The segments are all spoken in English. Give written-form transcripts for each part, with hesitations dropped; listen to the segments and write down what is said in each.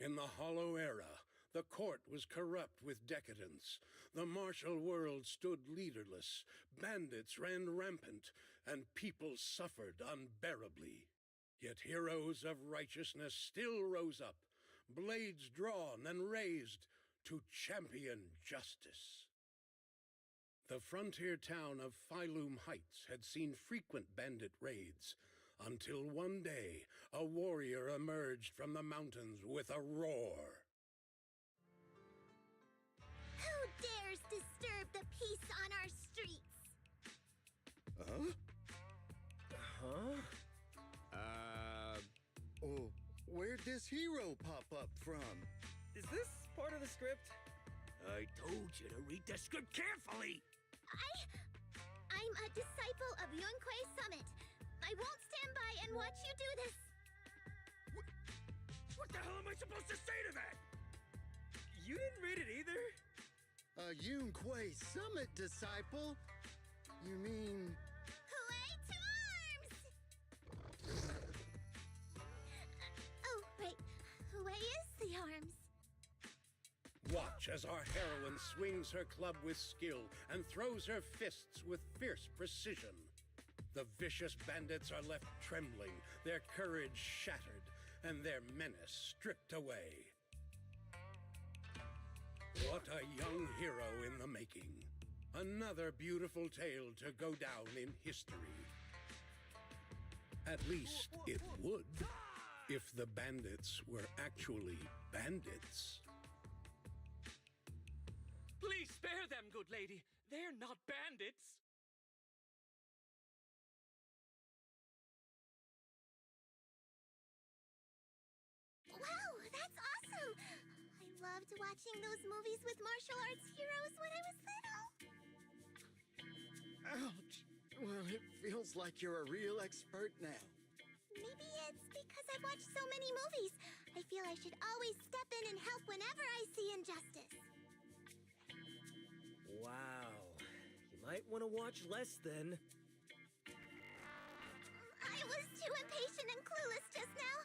In the Hollow Era, the court was corrupt with decadence. The martial world stood leaderless, bandits ran rampant, and people suffered unbearably. Yet heroes of righteousness still rose up, blades drawn and raised to champion justice. The frontier town of Phylum Heights had seen frequent bandit raids, until one day a warrior emerged from the mountains with a roar. Who dares disturb the peace on our streets? Oh, where'd this hero pop up from? Is this part of the script? I told you to read the script carefully! I'm a disciple of Yunquei Summit. I won't stand by and watch you do this. What the hell am I supposed to say to that? You didn't read it either? A Yunquei Summit disciple? You mean... Hooray to arms! Oh, wait. Hooray is the arms. Watch as our heroine swings her club with skill and throws her fists with fierce precision. The vicious bandits are left trembling, their courage shattered, and their menace stripped away. What a young hero in the making. Another beautiful tale to go down in history. At least it would, if the bandits were actually bandits. Please spare them, good lady. They're not bandits. Wow, that's awesome! I loved watching those movies with martial arts heroes when I was little. Ouch! Well, it feels like you're a real expert now. Maybe it's because I've watched so many movies. I feel I should always step in and help whenever I see injustice. Wow. You might want to watch less then. I was too impatient and clueless just now.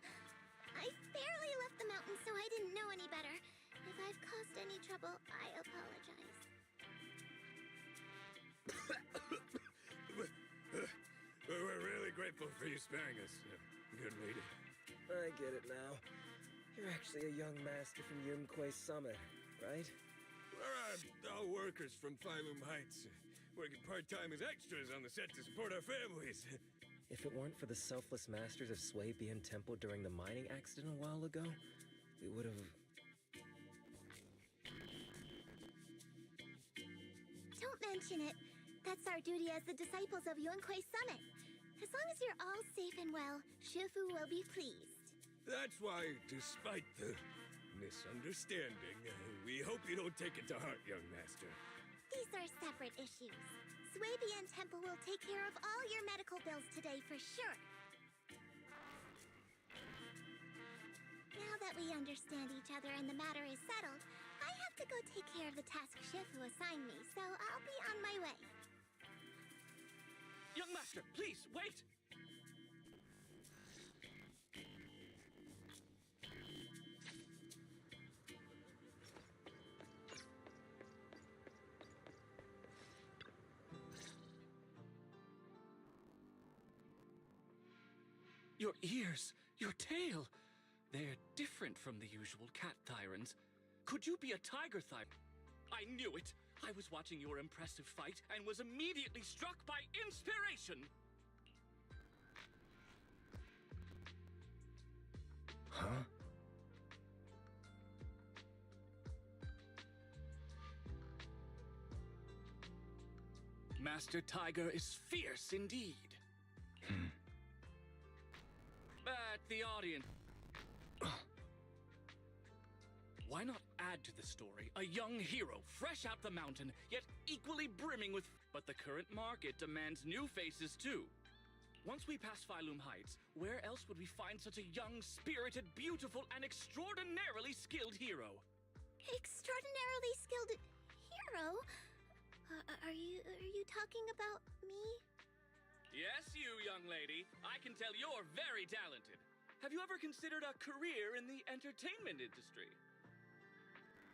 I barely left the mountain, so I didn't know any better. If I've caused any trouble, I apologize. We're really grateful for you sparing us, good lady. I get it now. You're actually a young master from Yunquei Summit, right? We're all workers from Phylum Heights, working part-time as extras on the set to support our families. If it weren't for the selfless masters of Swabian Temple during the mining accident a while ago, we would have... Don't mention it. That's our duty as the disciples of Yunquei Summit. As long as you're all safe and well, Fufu will be pleased. That's why, despite the misunderstanding, we hope you don't take it to heart, young master. These are separate issues. Swabian Temple will take care of all your medical bills today for sure. Now that we understand each other and the matter is settled, I have to go take care of the task Shifu assigned me, so I'll be on my way. Young master, please, wait! Your ears, your tail, they're different from the usual cat thyrans. Could you be a tiger thyran? I knew it! I was watching your impressive fight and was immediately struck by inspiration! Huh? Master Tiger is fierce indeed. But the audience... Why not add to the story a young hero fresh out the mountain, yet equally brimming with... But the current market demands new faces too. Once we pass Phylum Heights, where else would we find such a young, spirited, beautiful, and extraordinarily skilled hero? Extraordinarily skilled hero? Are you talking about me? Yes, you, young lady. I can tell you're very talented. have you ever considered a career in the entertainment industry?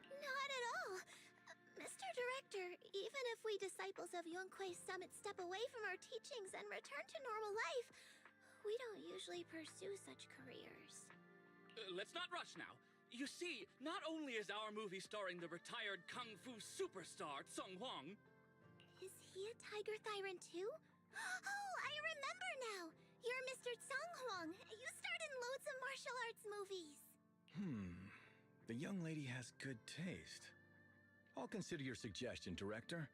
Not at all. Mr. Director, even if we disciples of Yunque's summit step away from our teachings and return to normal life, we don't usually pursue such careers. Let's not rush now. You see, not only is our movie starring the retired kung fu superstar Sung Huang. Is he a tiger tyrant too? Oh, I remember now! You're Mr. Sung Huang. You starred in loads of martial arts movies. The young lady has good taste. I'll consider your suggestion, Director.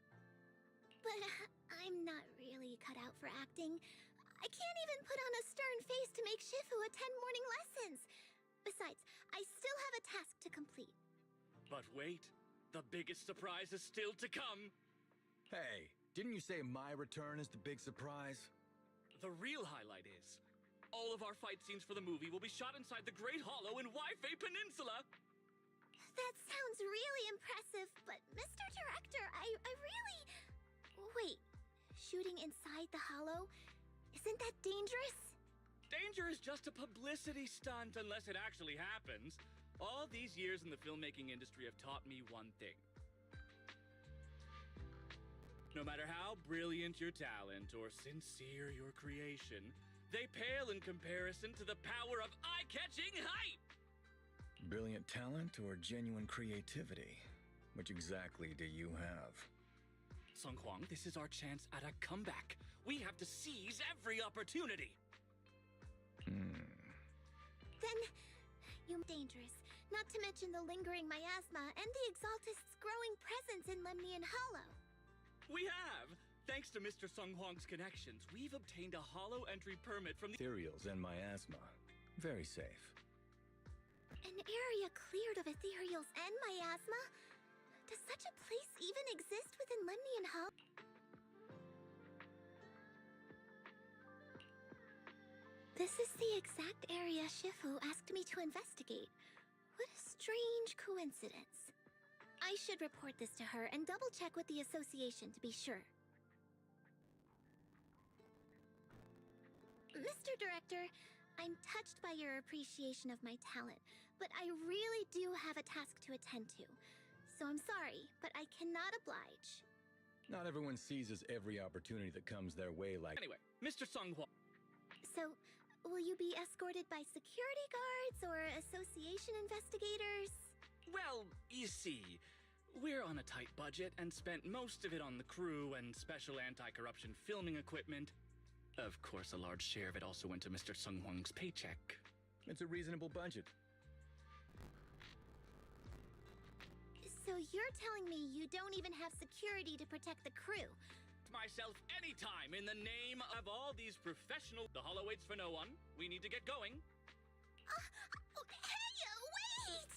But I'm not really cut out for acting. I can't even put on a stern face to make Shifu attend morning lessons. Besides, I still have a task to complete. But wait, the biggest surprise is still to come. Hey, didn't you say my return is the big surprise? The real highlight is, all of our fight scenes for the movie will be shot inside the Great Hollow in Waifei Peninsula. That sounds really impressive, but Mr. Director, I really... Wait, shooting inside the hollow? Isn't that dangerous? Danger is just a publicity stunt unless it actually happens. All these years in the filmmaking industry have taught me one thing. No matter how brilliant your talent or sincere your creation, they pale in comparison to the power of eye-catching hype! Brilliant talent or genuine creativity? Which exactly do you have? Sung Huang, this is our chance at a comeback. We have to seize every opportunity. Then, you're dangerous. Not to mention the lingering miasma and the Exaltist's growing presence in Lemnian Hollow. We have! Thanks to Mr. Sung Huang's connections, we've obtained a hollow entry permit from the... Ethereals and miasma. Very safe. An area cleared of ethereals and miasma? Does such a place even exist within Lemnian Hollow? This is the exact area Shifu asked me to investigate. What a strange coincidence. I should report this to her and double-check with the association to be sure. Mr. Director, I'm touched by your appreciation of my talent, but I really do have a task to attend to. So I'm sorry, but I cannot oblige. Not everyone seizes every opportunity that comes their way like... Anyway, Mr. Sung Huang. So, will you be escorted by security guards or association investigators? Well, you see, we're on a tight budget and spent most of it on the crew and special anti-corruption filming equipment. Of course, a large share of it also went to Mr. Sung Huang's paycheck. It's a reasonable budget. So you're telling me you don't even have security to protect the crew? Myself anytime in the name of all these professional... The hollow waits for no one. We need to get going. Hey, wait!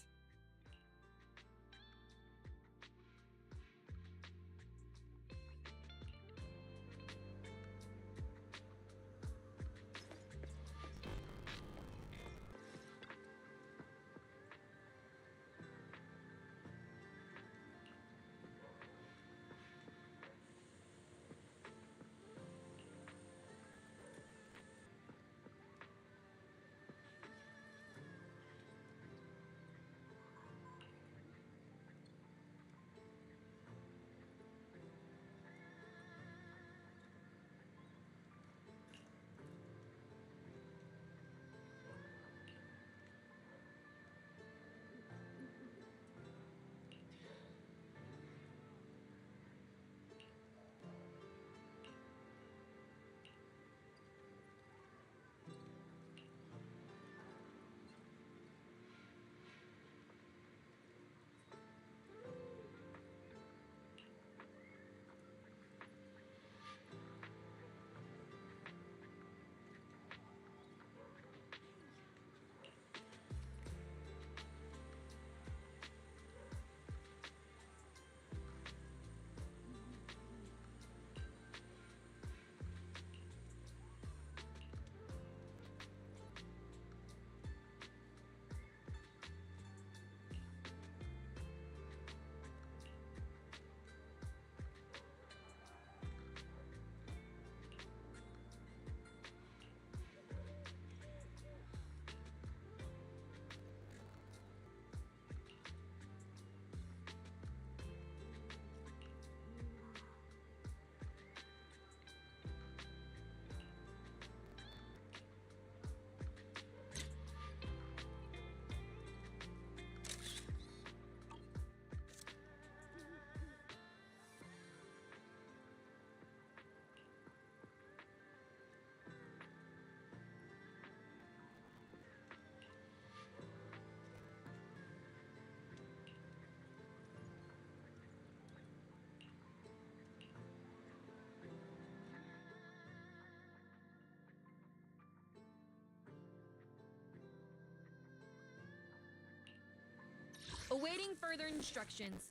Awaiting further instructions.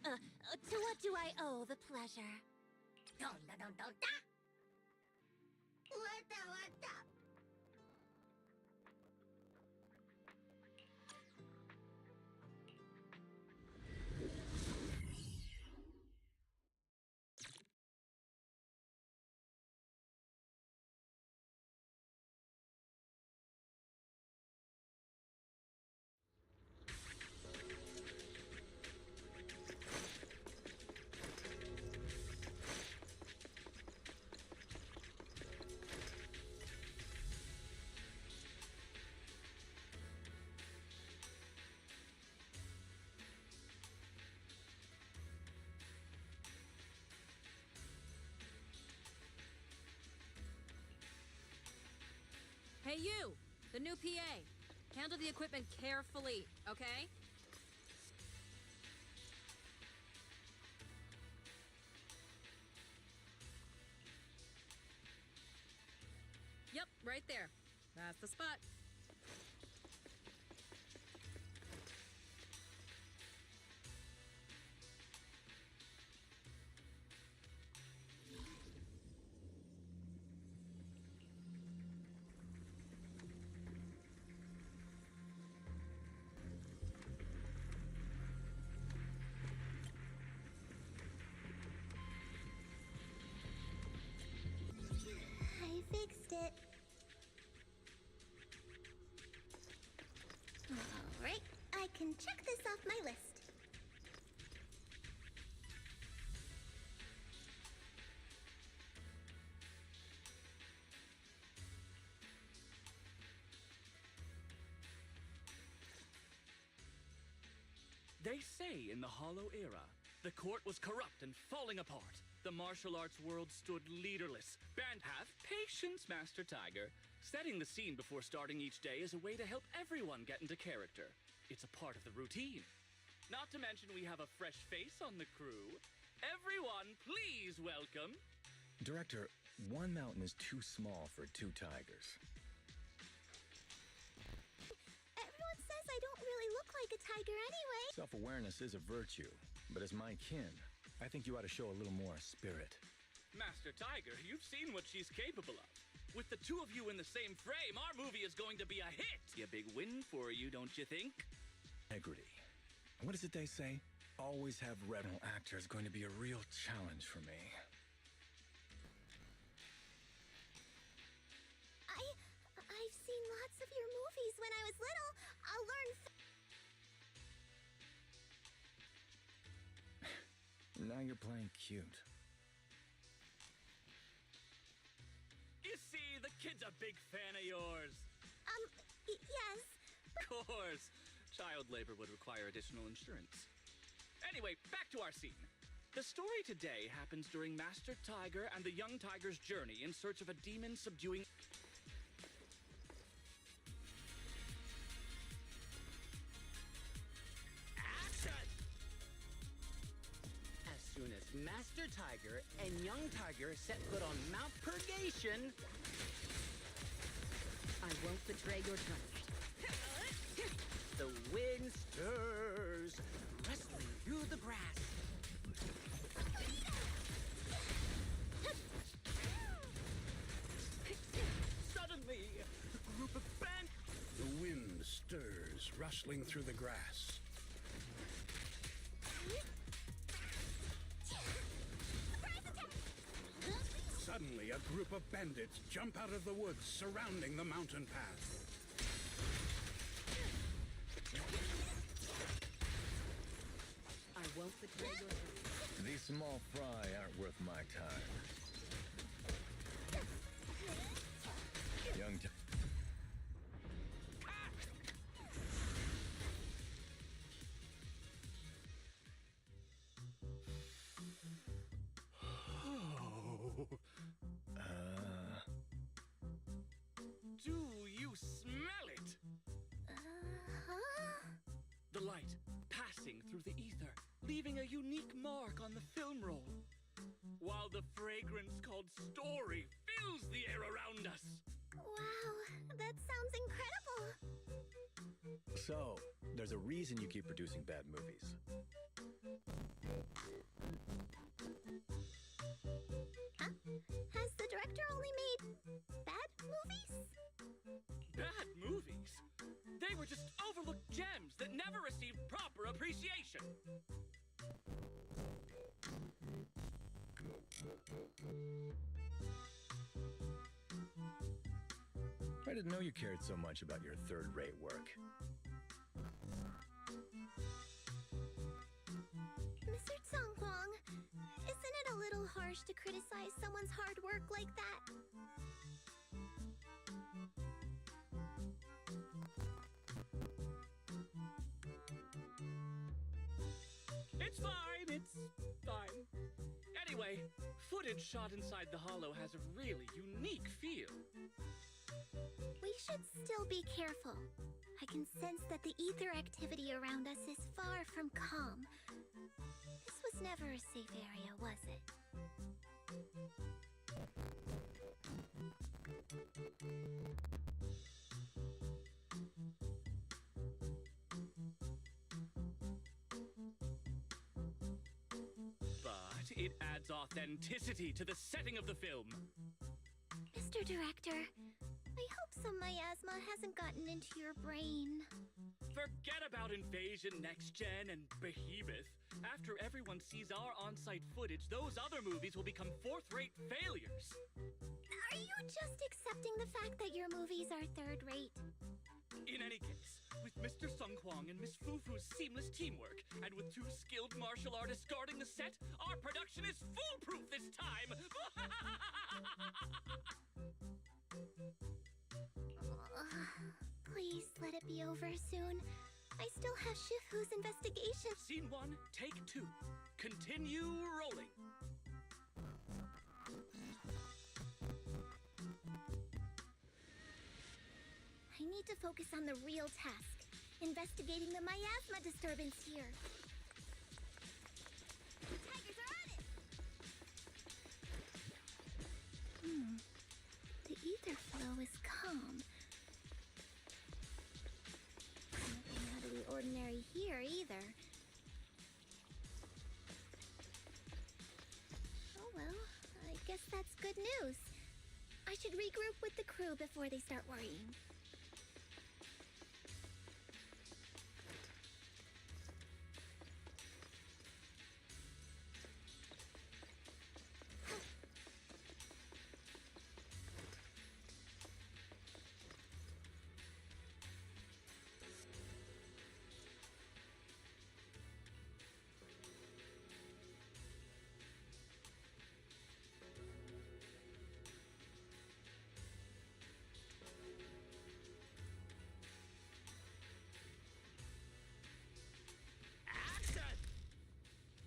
To what do I owe the pleasure? Hey you, the new PA. Handle the equipment carefully, okay? Yep, right there. That's the spot. I fixed it. Alright, I can check this off my list. They say in the Hollow Era, the court was corrupt and falling apart. The martial arts world stood leaderless. Have patience, Master Tiger. Setting the scene before starting each day is a way to help everyone get into character. It's a part of the routine. Not to mention we have a fresh face on the crew. Everyone, please welcome... Director, one mountain is too small for two tigers. Everyone says I don't really look like a tiger anyway. Self-awareness is a virtue, but as my kin, I think you ought to show a little more spirit. Master Tiger, you've seen what she's capable of. With the two of you in the same frame, our movie is going to be a hit. A big win for you, don't you think? Integrity. What is it they say? Always have rebel actor is going to be a real challenge for me. I've seen lots of your movies when I was little. I'll learn. Now you're playing cute. You see, the kid's a big fan of yours. Yes. Of course. Child labor would require additional insurance. Anyway, back to our scene. The story today happens during Master Tiger and the young tiger's journey in search of a demon subduing... Action! As soon as Master Tiger and young tiger set foot on Mount Purgation, I won't betray your trust. The wind stirs, wrestling through the grass. Suddenly, a group of band... The wind stirs, rustling through the grass. Suddenly, a group of bandits jump out of the woods surrounding the mountain path. I won't betray your trust. These small fry aren't worth my time. Young Do you smell it? The light passing through the ether, leaving a unique mark on the film roll. While the fragrance called story fills the air around us. Wow, that sounds incredible. So, there's a reason you keep producing bad movies. Huh? Has the director only made bad movies? Bad movies? They were just overlooked gems that never received proper appreciation. I didn't know you cared so much about your third-rate work. Mr. Tsongkwang, isn't it a little harsh to criticize someone's hard work like that? It's fine, it's fine. Anyway, footage shot inside the hollow has a really unique feel. We should still be careful. I can sense that the ether activity around us is far from calm. This was never a safe area, was it? But it adds authenticity to the setting of the film. Mr. Director, I hope some miasma hasn't gotten into your brain. Forget about Invasion, Next Gen, and Behemoth. After everyone sees our on-site footage, those other movies will become fourth-rate failures. Are you just accepting the fact that your movies are third-rate? In any case, with Mr. Sung Kwang and Miss Fufu's seamless teamwork, and with 2 skilled martial artists guarding the set, our production is foolproof this time! Please let it be over soon. I still have Shifu's investigation. Scene 1, take 2. Continue rolling. I need to focus on the real task, investigating the miasma disturbance here. The tigers are on it! The ether flow is calm. Nothing out of the ordinary here either. Oh well, I guess that's good news. I should regroup with the crew before they start worrying.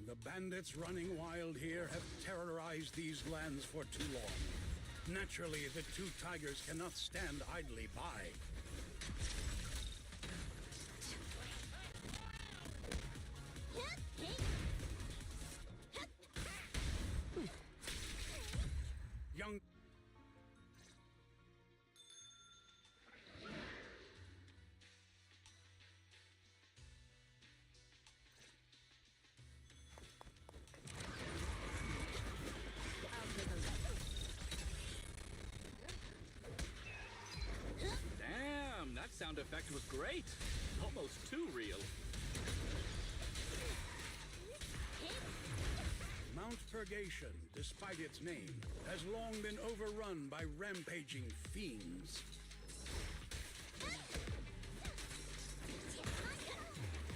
The bandits running wild here have terrorized these lands for too long. Naturally, the 2 tigers cannot stand idly by. Young... Damn, that sound effect was great. Almost too real. Mount Purgation, despite its name, has long been overrun by rampaging fiends.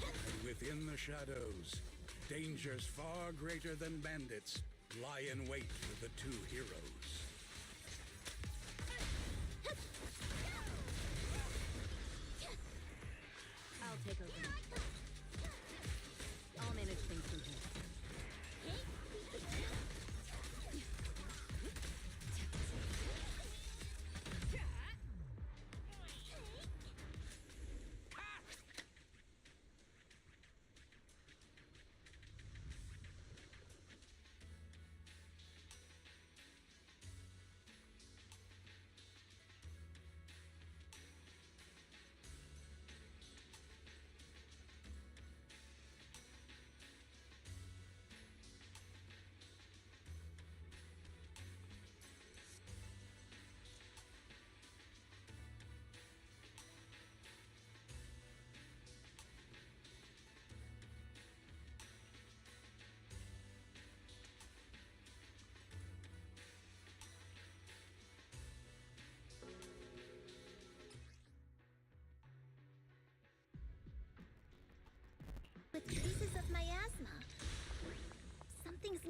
And within the shadows, dangers far greater than bandits lie in wait for the 2 heroes. I'll take over. I'll manage things from here.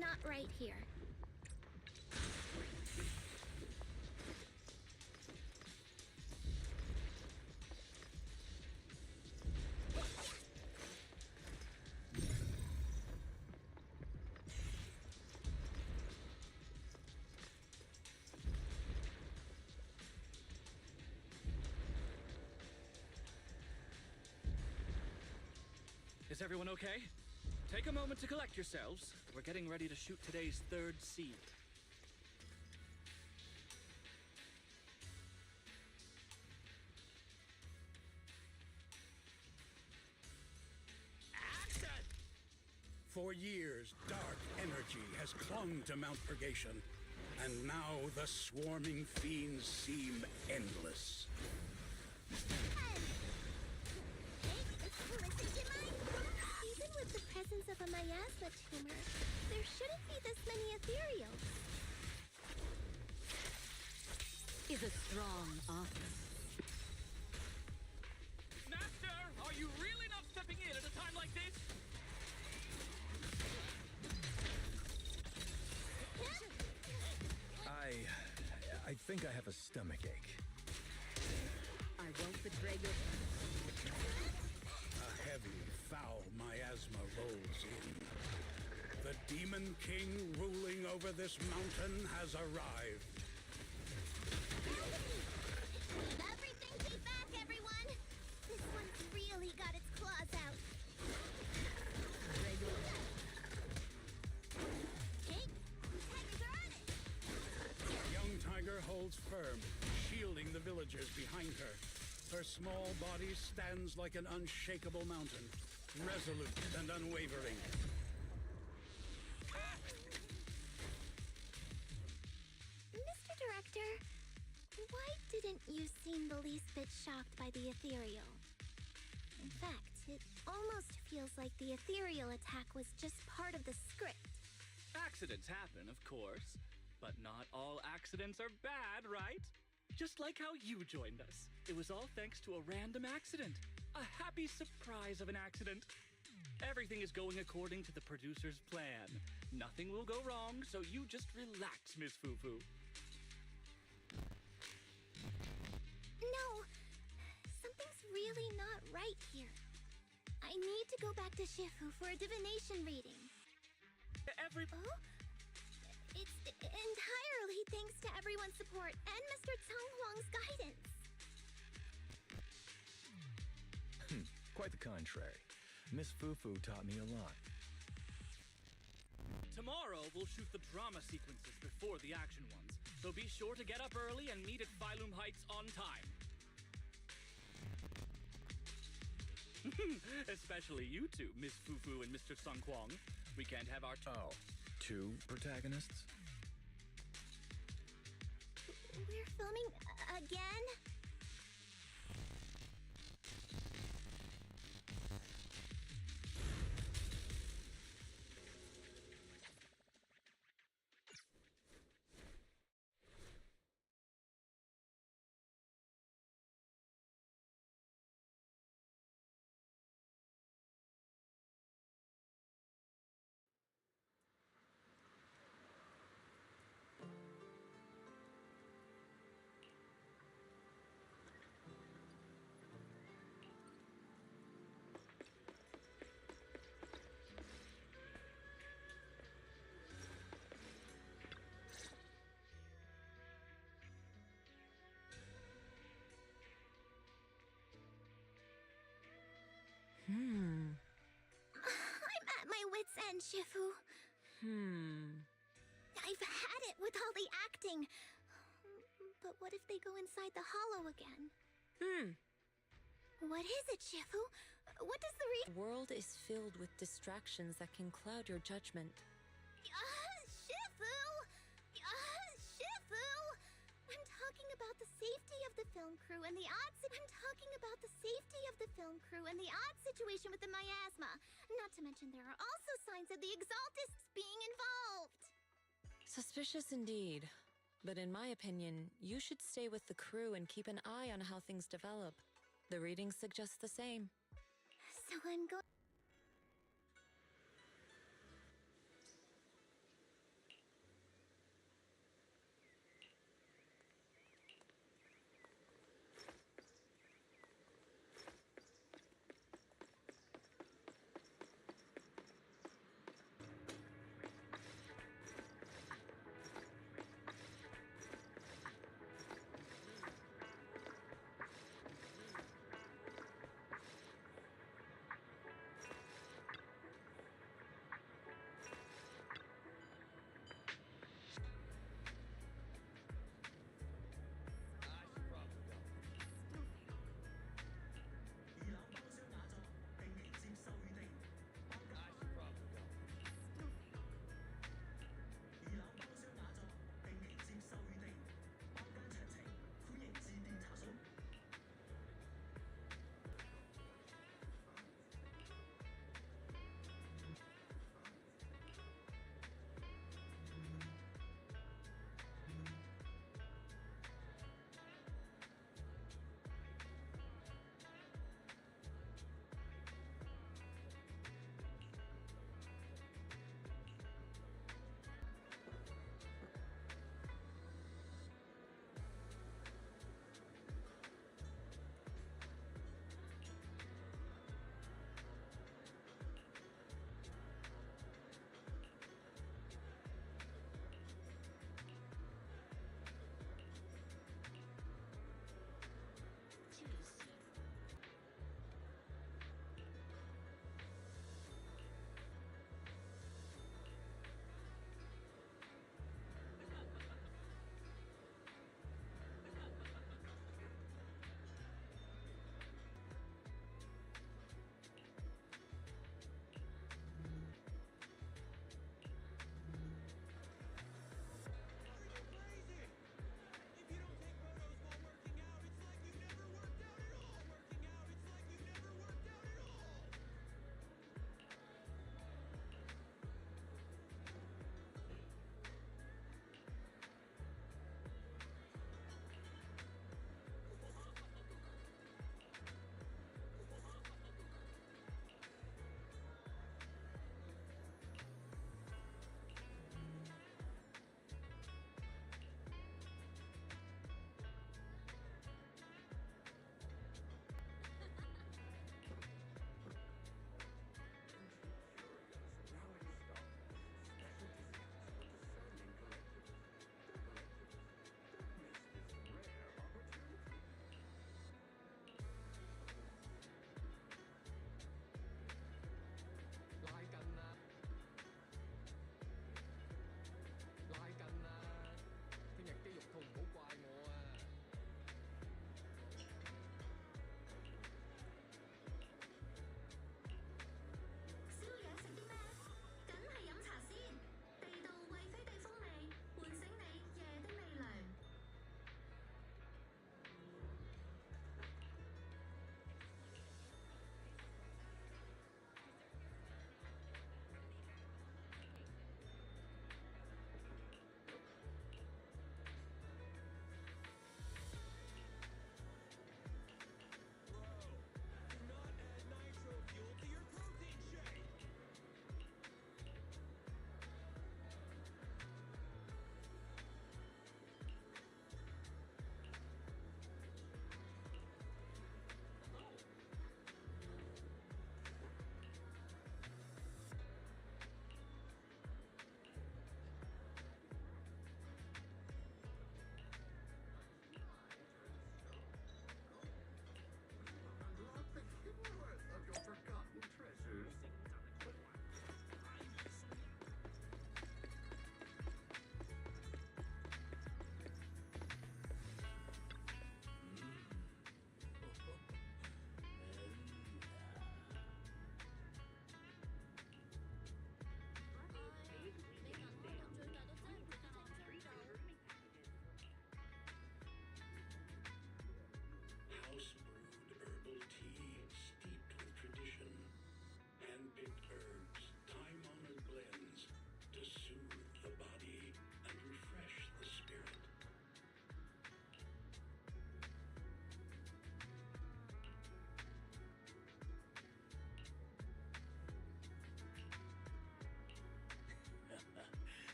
not right here. Is everyone okay? Take a moment to collect yourselves. We're getting ready to shoot today's third scene. For years, dark energy has clung to Mount Purgation, and now the swarming fiends seem endless. Even with the presence of a miasma tumor, there shouldn't be this many ethereals. Is a strong offer. Master, are you really not stepping in at a time like this? I think I have a stomachache. I won't betray your A heavy, foul miasma rolls in. The Demon King ruling over this mountain has arrived. Everything keep back, everyone! This one's really got its claws out. Hey, tigers are on it! Young Tiger holds firm, shielding the villagers behind her. Her small body stands like an unshakable mountain, resolute and unwavering. Mr. Director, why didn't you seem the least bit shocked by the ethereal? In fact, it almost feels like the ethereal attack was just part of the script. Accidents happen, of course. But not all accidents are bad, right? Just like how you joined us. It was all thanks to a random accident. A happy surprise of an accident. Everything is going according to the producer's plan. Nothing will go wrong, so you just relax, Miss Fufu. No, something's really not right here. I need to go back to Shifu for a divination reading. Oh? It's entirely thanks to everyone's support and Mr. Tsang Huang's guidance. Quite the contrary. Miss Fufu taught me a lot. Tomorrow, we'll shoot the drama sequences before the action ones. So be sure to get up early and meet at Phylum Heights on time. Especially you two, Miss Fufu and Mr. Sung Kwang. We can't have our... Oh, two protagonists? We're filming again? I'm at my wit's end, Shifu. I've had it with all the acting. But what if they go inside the hollow again? What is it, Shifu? What does the The world is filled with distractions that can cloud your judgment. Shifu! Shifu! I'm talking about the safety of the film crew and the odd situation with the miasma. Not to mention there are also signs of the Exaltists being involved. Suspicious indeed. But in my opinion, you should stay with the crew and keep an eye on how things develop. The reading suggests the same. So I'm going...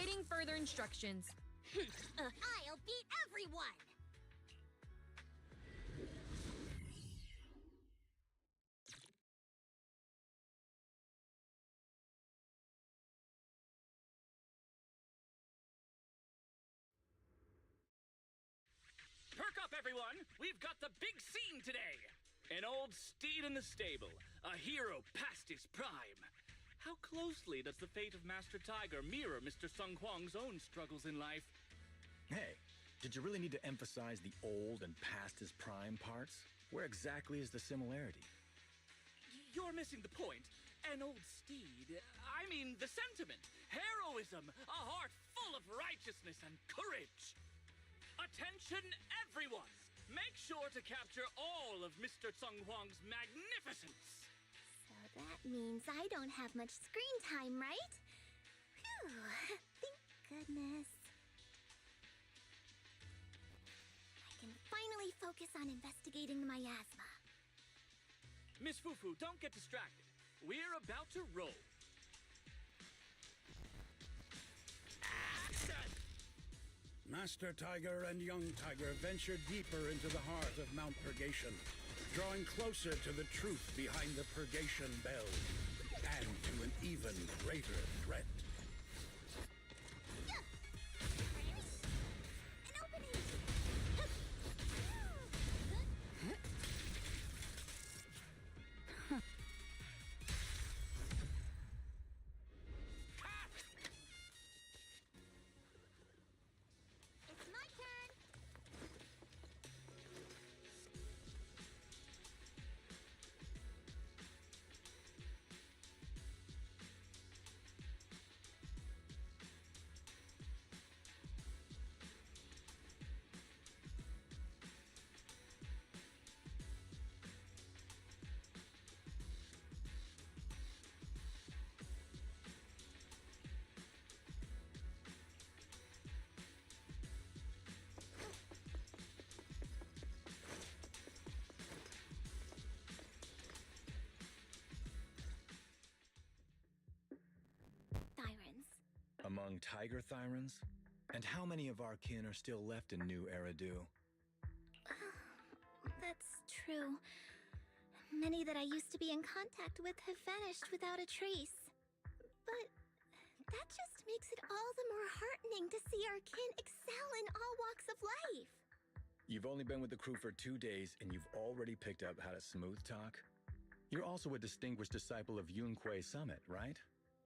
Awaiting further instructions. I'll beat everyone! Perk up, everyone! We've got the big scene today! An old steed in the stable, a hero past his prime. How closely does the fate of Master Tiger mirror Mr. Sung Huang's own struggles in life? Hey, did you really need to emphasize the old and past his prime parts? Where exactly is the similarity? You're missing the point. An old steed, I mean the sentiment, heroism, a heart full of righteousness and courage. Attention, everyone! Make sure to capture all of Mr. Sung Huang's magnificence! So that means I don't have much screen time, right? Phew, thank goodness. I can finally focus on investigating the miasma. Miss Fufu, don't get distracted. We're about to roll. Master Tiger and Young Tiger venture deeper into the heart of Mount Purgation, drawing closer to the truth behind the Purgation Bell, and to an even greater threat. An opening! It's my turn! Thyrans. Among tiger thyrans? And how many of our kin are still left in New Eridu? That's true. Many that I used to be in contact with have vanished without a trace. But that just makes it all the more heartening to see our kin excel in all walks of life. You've only been with the crew for 2 days, and you've already picked up how to smooth talk? You're also a distinguished disciple of Yunquei Summit, right?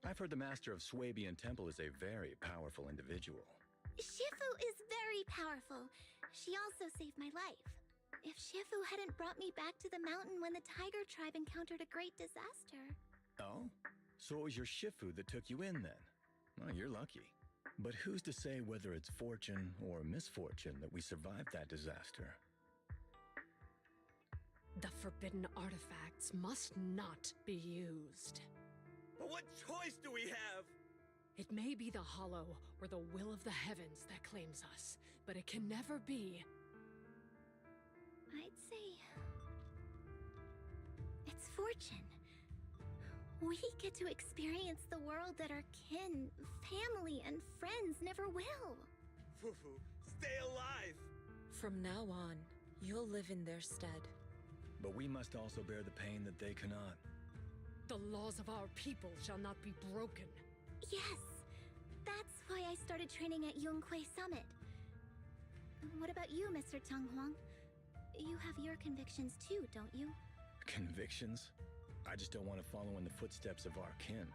I've heard the master of Swabian Temple is a very powerful individual. Shifu is very powerful. She also saved my life. If Shifu hadn't brought me back to the mountain when the tiger tribe encountered a great disaster... Oh? So it was your Shifu that took you in then? Well, you're lucky. But who's to say whether it's fortune or misfortune that we survived that disaster? The forbidden artifacts must not be used. But what choice do we have? It may be the Hollow or the will of the heavens that claims us, but it can never be. I'd say... it's fortune. We get to experience the world that our kin, family, and friends never will. Fufu, stay alive! From now on, you'll live in their stead. But we must also bear the pain that they cannot. The laws of our people shall not be broken. Yes! That's why I started training at Yunquei Summit. What about you, Mr. Tung Huang? You have your convictions too, don't you? Convictions? I just don't want to follow in the footsteps of our kin.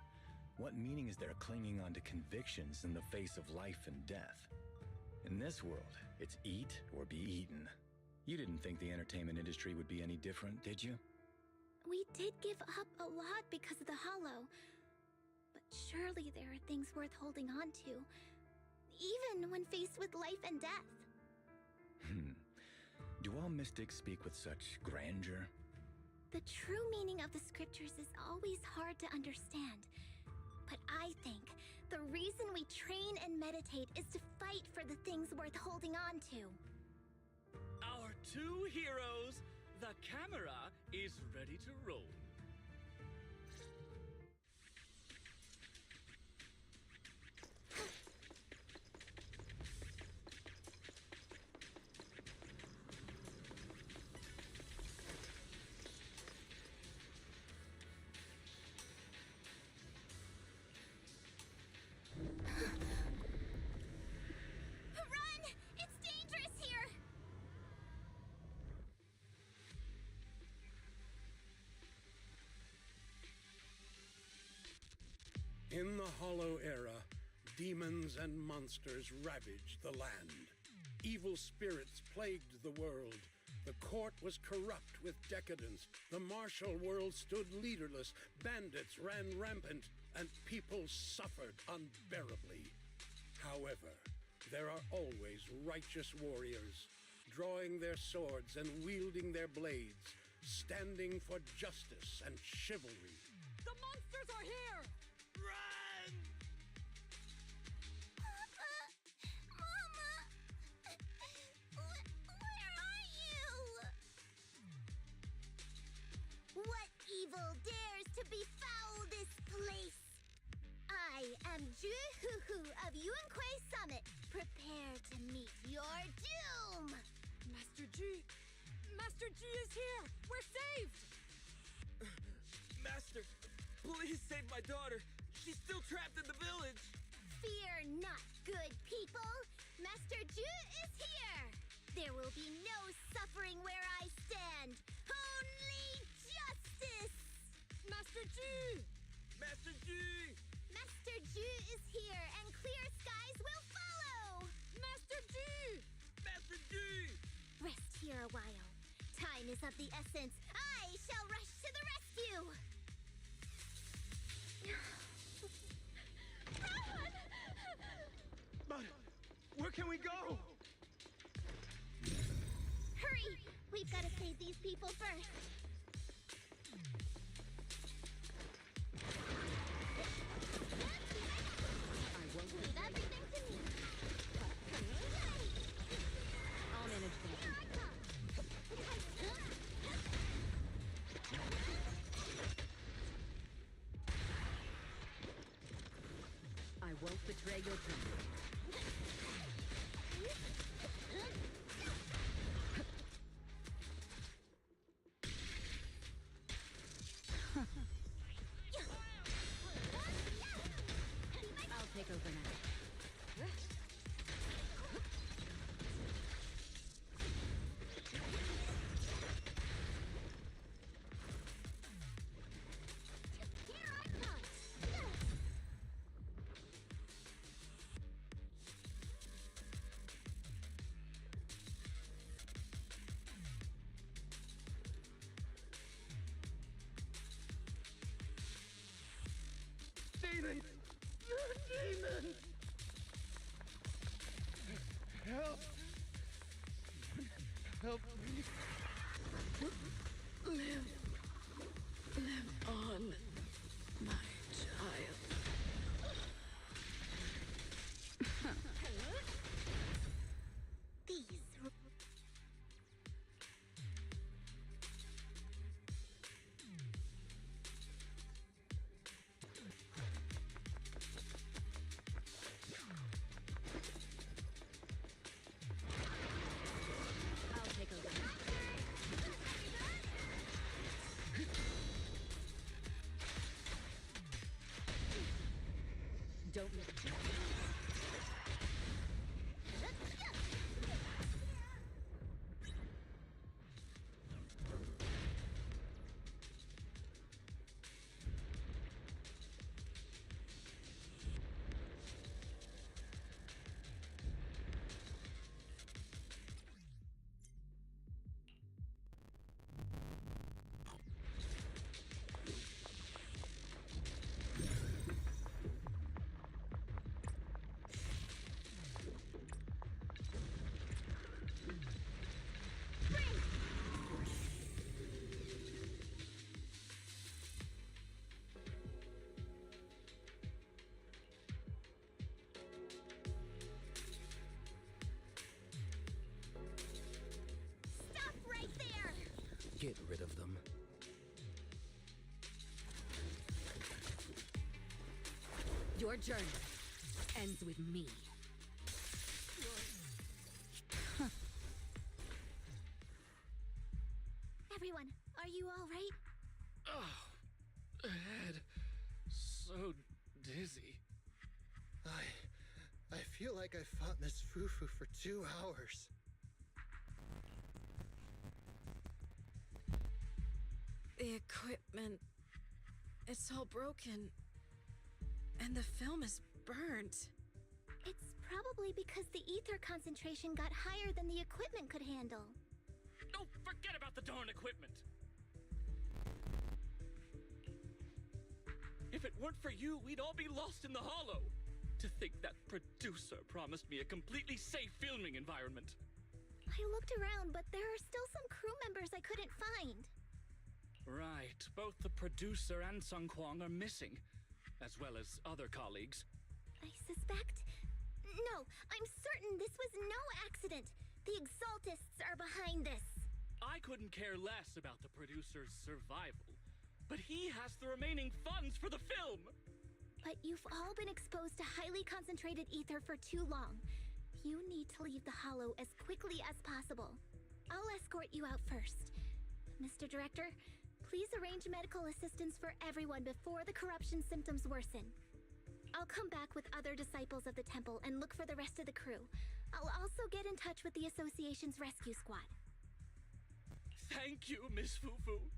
What meaning is there clinging on to convictions in the face of life and death? In this world, it's eat or be eaten. You didn't think the entertainment industry would be any different, did you? We did give up a lot because of the Hollow. But surely there are things worth holding on to, even when faced with life and death. Do all mystics speak with such grandeur? The true meaning of the scriptures is always hard to understand. But I think the reason we train and meditate is to fight for the things worth holding on to. Our two heroes, the camera is ready to roll. In the Hollow Era, demons and monsters ravaged the land. Evil spirits plagued the world. The court was corrupt with decadence. The martial world stood leaderless. Bandits ran rampant, and people suffered unbearably. However, there are always righteous warriors, drawing their swords and wielding their blades, standing for justice and chivalry. The monsters are here! Run! Papa! Mama! Where are you? What evil dares to befoul this place? I am Juhuhu of Yuanquay Summit. Prepare to meet your doom! Master G! Master G is here! We're saved! Master, please save my daughter. She's still trapped in the village. Fear not, good people. Master Ju is here. There will be no suffering where I stand. Only justice. Master G! Master G! Master Ju is here, and clear skies will follow. Master G! Master G! Rest here a while. Time is of the essence. I shall rush to the rescue. Run! But where can we go? Hurry! We've got to save these people first. I won't Leave everything to me. I'll manage Here things. I come. I won't betray your trust. I'll take over now. Here I come. Demons! Demons! Help! Help me! Live on, my child. These I'll take over. Don't miss it. Stop right there! Get rid of them. Your journey ends with me. Everyone, are you all right? Oh, head. So dizzy. I feel like I fought Miss Fufu for 2 hours. The equipment. It's all broken. And the film is burnt. It's probably because the ether concentration got higher than the equipment could handle. Oh, forget about the darn equipment! If it weren't for you, we'd all be lost in the hollow. To think that producer promised me a completely safe filming environment. I looked around, but there are still some crew members I couldn't find. Right, both the producer and Sung Kwang are missing, as well as other colleagues. I suspect... No, I'm certain this was no accident. The Exaltists are behind this. I couldn't care less about the producer's survival, but he has the remaining funds for the film! But you've all been exposed to highly concentrated ether for too long. You need to leave the hollow as quickly as possible. I'll escort you out first. Mr. Director, please arrange medical assistance for everyone before the corruption symptoms worsen. I'll come back with other disciples of the temple and look for the rest of the crew. I'll also get in touch with the Association's rescue squad. Thank you, Miss Fufu.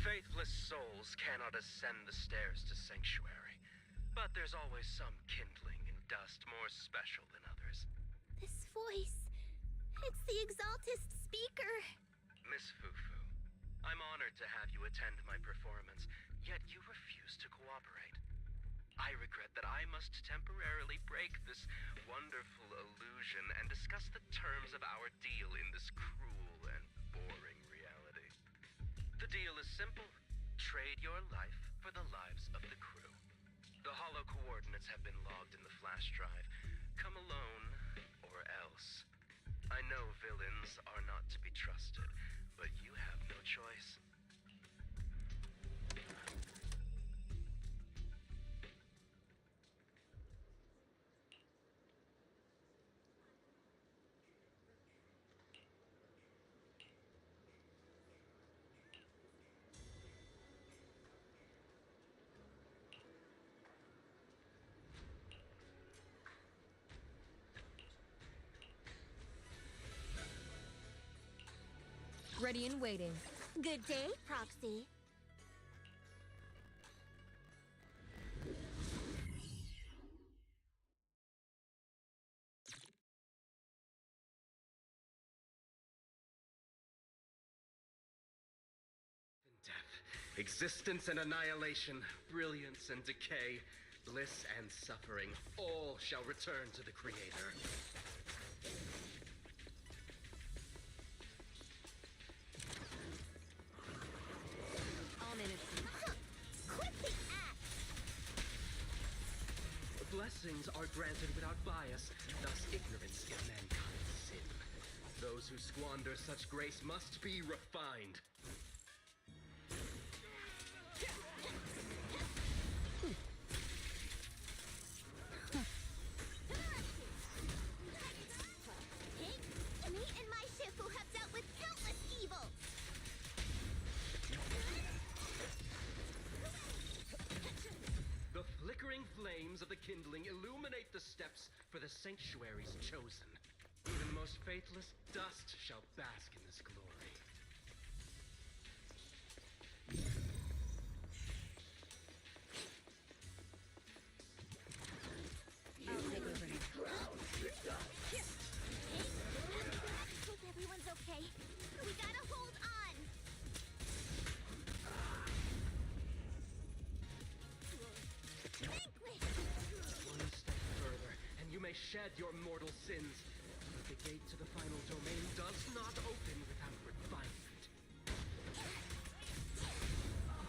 Faithless souls cannot ascend the stairs to sanctuary, but there's always some kindling in dust more special than others. This voice... It's the Exaltist speaker. Miss Fufu, I'm honored to have you attend my performance, yet you refuse to cooperate. I regret that I must temporarily break this wonderful illusion and discuss the terms of our deal in this cruel and boring reality. The deal is simple. Trade your life for the lives of the crew. The hollow coordinates have been logged in the flash drive. Come alone, or else. I know villains are not to be trusted, but you have no choice. Ready and waiting. Good day, Proxy. Death, existence and annihilation, brilliance and decay, bliss and suffering, all shall return to the Creator. Blessings are granted without bias, thus ignorance is mankind's sin. Those who squander such grace must be refined. Me and my Shifu have dealt with countless evils. flames of the kindling illuminate the steps for the sanctuary's chosen. Even the most faithless dust shall bask in this glory. I'll take over now. Hope everyone's okay. We gotta hold on. Vanquish! One step further, and you may shed your mortal sins. But the gate to the final domain does not open without refinement.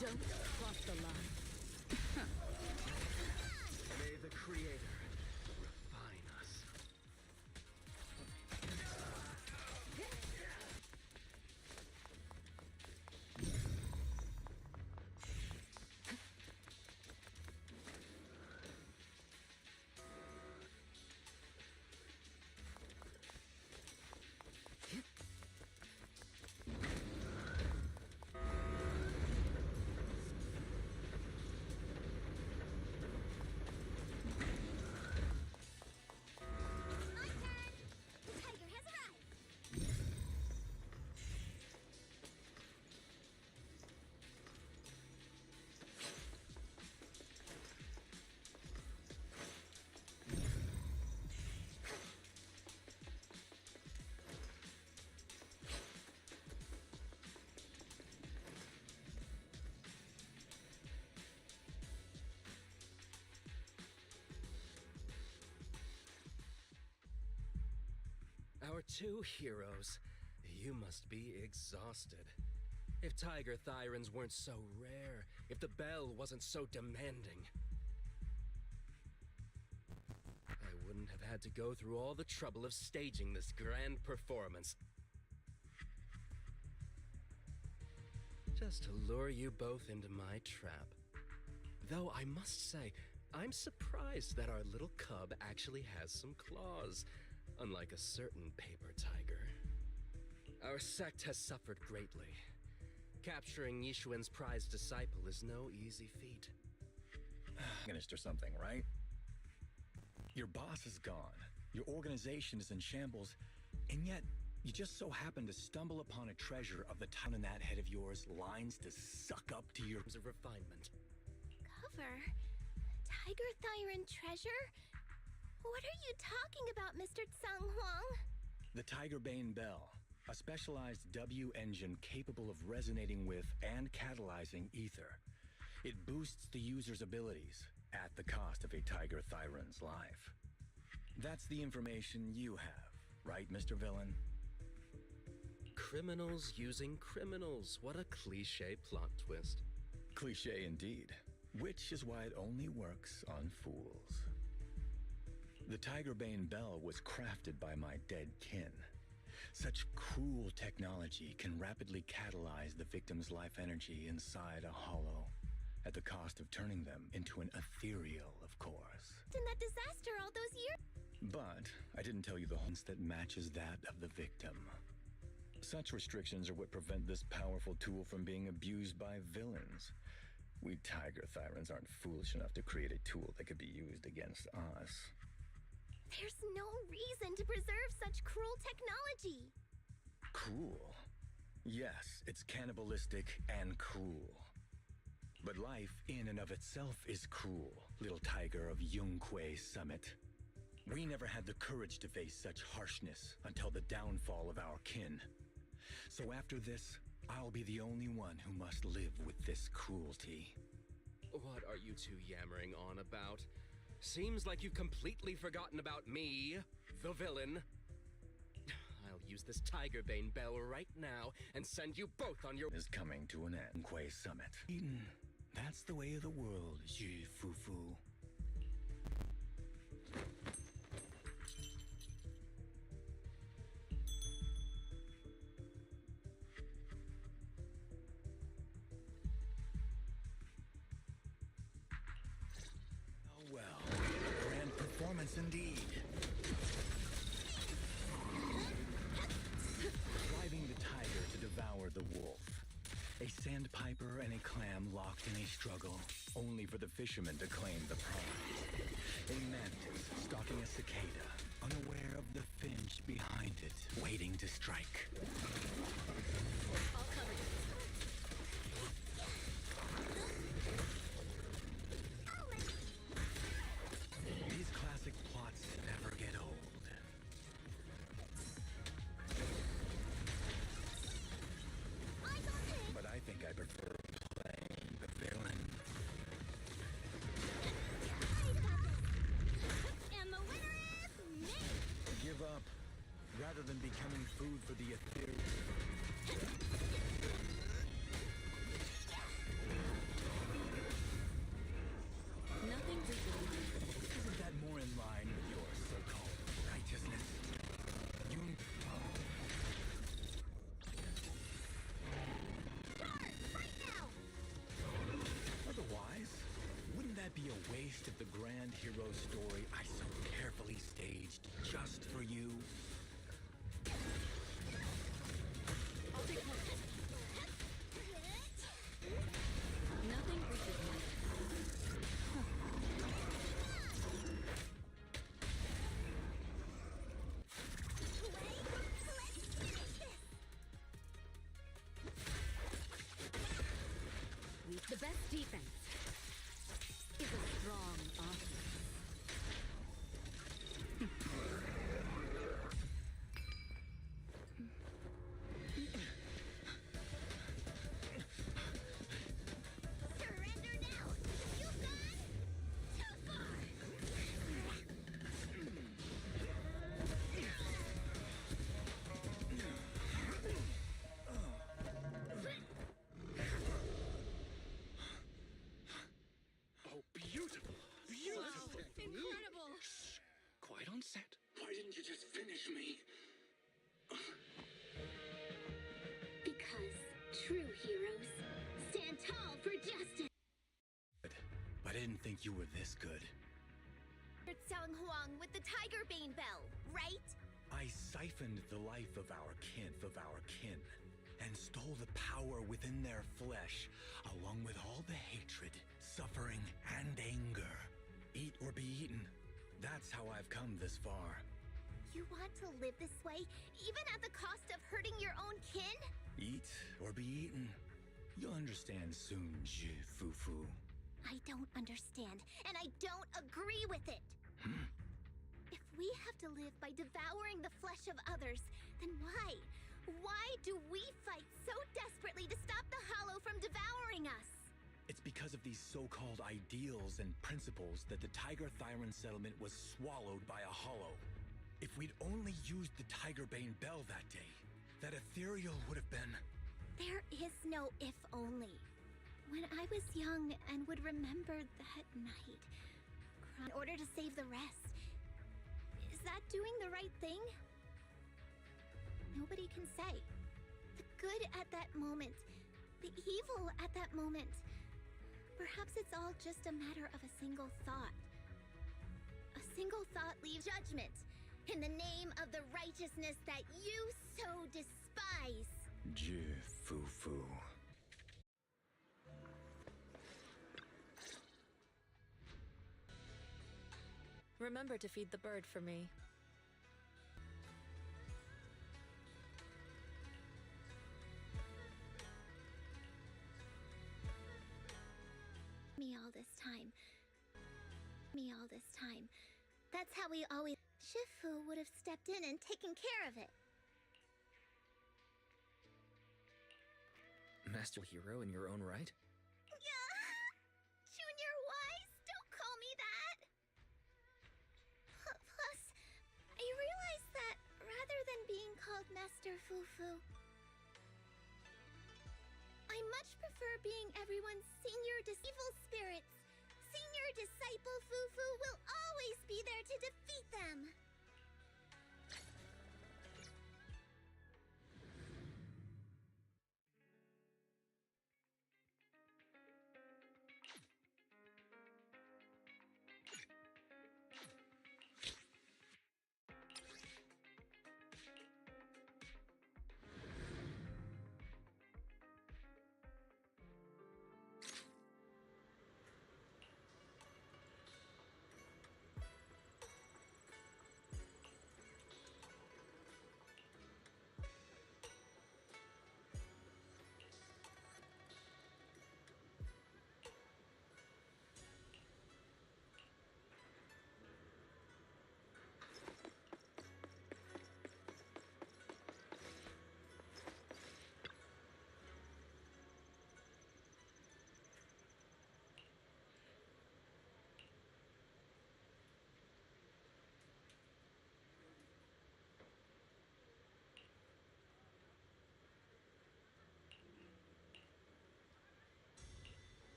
Don't cross the line. May the Creator refine us. My turn! The tiger has arrived! Our two heroes. You must be exhausted. If Tiger Thyrans weren't so rare, if the bell wasn't so demanding, I wouldn't have had to go through all the trouble of staging this grand performance. Just to lure you both into my trap. Though I must say, I'm surprised that our little cub actually has some claws, unlike a certain paper tiger. Our sect has suffered greatly. Capturing Yishuan's prized disciple is no easy feat. Organist or something, right? Your boss is gone, your organization is in shambles, and yet you just so happen to stumble upon a treasure of the town in that head of yours lines to suck up to your of refinement. Cover? Tiger Thyran treasure? What are you talking about, Mr. Tsang Huang? The Tigerbane Bell, a specialized W engine capable of resonating with and catalyzing ether. It boosts the user's abilities at the cost of a Tiger Thyran's life. That's the information you have, right, Mr. Villain? Criminals using criminals. What a cliche plot twist. Cliche indeed, which is why it only works on fools. The Tigerbane Bell was crafted by my dead kin. Such cruel technology can rapidly catalyze the victim's life energy inside a hollow, at the cost of turning them into an ethereal, of course. In that disaster all those years? But I didn't tell you the hunts that matches that of the victim. Such restrictions are what prevent this powerful tool from being abused by villains. We Tiger Thyrans aren't foolish enough to create a tool that could be used against us. There's no reason to preserve such cruel technology. Cruel? Yes, it's cannibalistic and cruel. But life in and of itself is cruel, little tiger of Yunque Summit. We never had the courage to face such harshness until the downfall of our kin. So after this, I'll be the only one who must live with this cruelty. What are you two yammering on about? Seems like you've completely forgotten about me, the villain. I'll use this Tigerbane Bell right now and send you both on your— Is coming to an end, Quay Summit. Eden, that's the way of the world, Ji Fufu. Indeed. Driving the tiger to devour the wolf. A sandpiper and a clam locked in a struggle, only for the fisherman to claim the prize. A mantis stalking a cicada, unaware of the finch behind it, waiting to strike. I'll cover you. These classic plots never get old. But I think I prefer playing the villain. And the winner is me! Give up, rather than becoming food for the ethereal. Nothing Isn't that more in line with your so-called righteousness? You... Otherwise, wouldn't that be a waste of the grand hero story I so carefully staged just for you? I'll take one. Nothing reaches me. The best defense is a strong offense. Surrender now! You've gone too far! Oh, beautiful. Beautiful. Incredible! Quite on set. Why didn't you just finish me? Because true heroes stand tall for justice. I didn't think you were this good. Sang Huang with the Tiger Bane Bell, right? I siphoned the life of our kin, and stole the power within their flesh, along with all the hatred, suffering, and anger. Eat or be eaten. That's how I've come this far. You want to live this way, even at the cost of hurting your own kin? Eat or be eaten. You'll understand soon, Fufu. I don't understand, and I don't agree with it. If we have to live by devouring the flesh of others, then why? Why do we fight so desperately to stop the Hollow from devouring us? It's because of these so-called ideals and principles that the Tiger Thyron settlement was swallowed by a Hollow. If we'd only used the Tiger Bane Bell that day, that ethereal would have been... There is no if only. When I was young and would remember that night, in order to save the rest, is that doing the right thing? Nobody can say. The good at that moment, the evil at that moment. Perhaps it's all just a matter of a single thought. A single thought leaves judgment in the name of the righteousness that you so despise. Fufu. Remember to feed the bird for me. Me all this time. That's how we always... Shifu would have stepped in and taken care of it. Master hero in your own right? Junior Wise, don't call me that! Plus, I realized that rather than being called Master Fufu, I much prefer being everyone's senior evil spirits. Senior disciple Fufu will always be there to defeat them.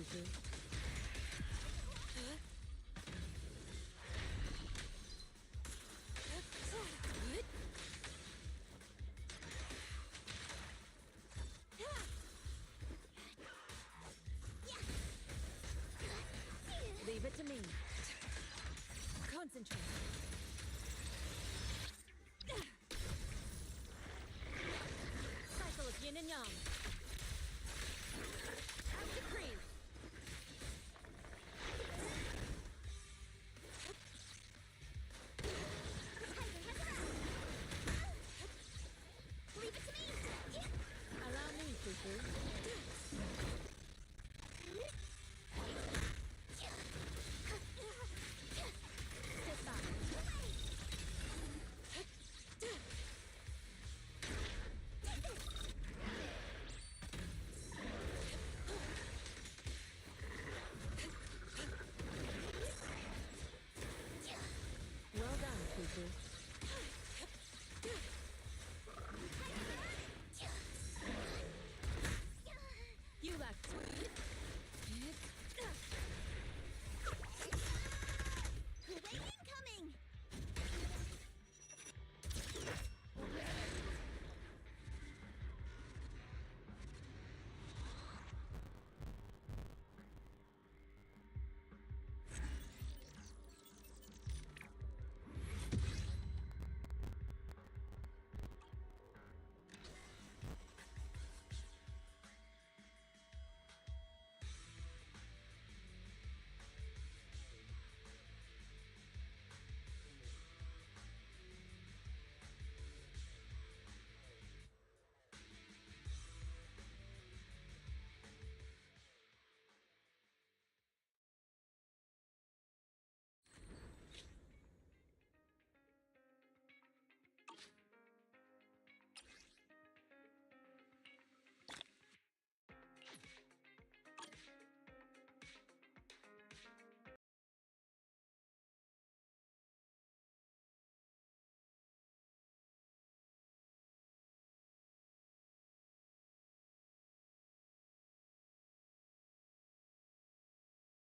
Fufu. Leave it to me. Concentrate. Cycle of yin and yang.